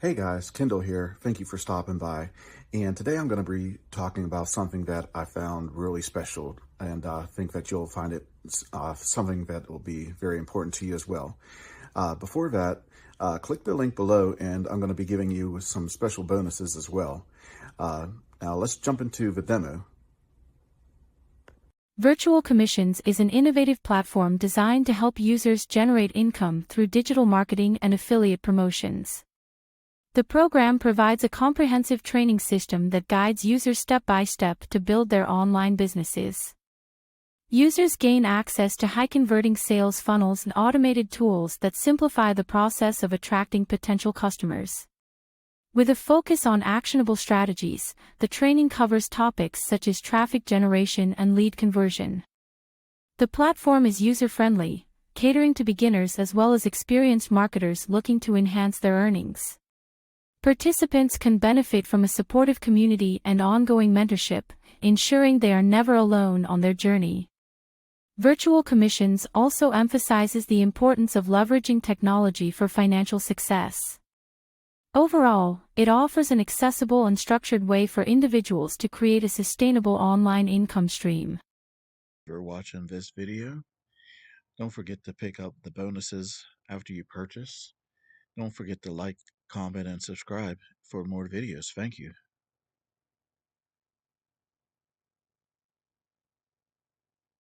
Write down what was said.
Hey guys, Kendall here. Thank you for stopping by. And today I'm going to be talking about something that I found really special, and I think that you'll find it something that will be very important to you as well. Before that, click the link below, and I'm going to be giving you some special bonuses as well. Now let's jump into the demo. Virtual Commissions is an innovative platform designed to help users generate income through digital marketing and affiliate promotions. The program provides a comprehensive training system that guides users step by step to build their online businesses. Users gain access to high-converting sales funnels and automated tools that simplify the process of attracting potential customers. With a focus on actionable strategies, the training covers topics such as traffic generation and lead conversion. The platform is user-friendly, catering to beginners as well as experienced marketers looking to enhance their earnings. Participants can benefit from a supportive community and ongoing mentorship, ensuring they are never alone on their journey. Virtual Commissions also emphasizes the importance of leveraging technology for financial success. Overall, it offers an accessible and structured way for individuals to create a sustainable online income stream. If you're watching this video, don't forget to pick up the bonuses after you purchase. Don't forget to like, comment, and subscribe for more videos. Thank you.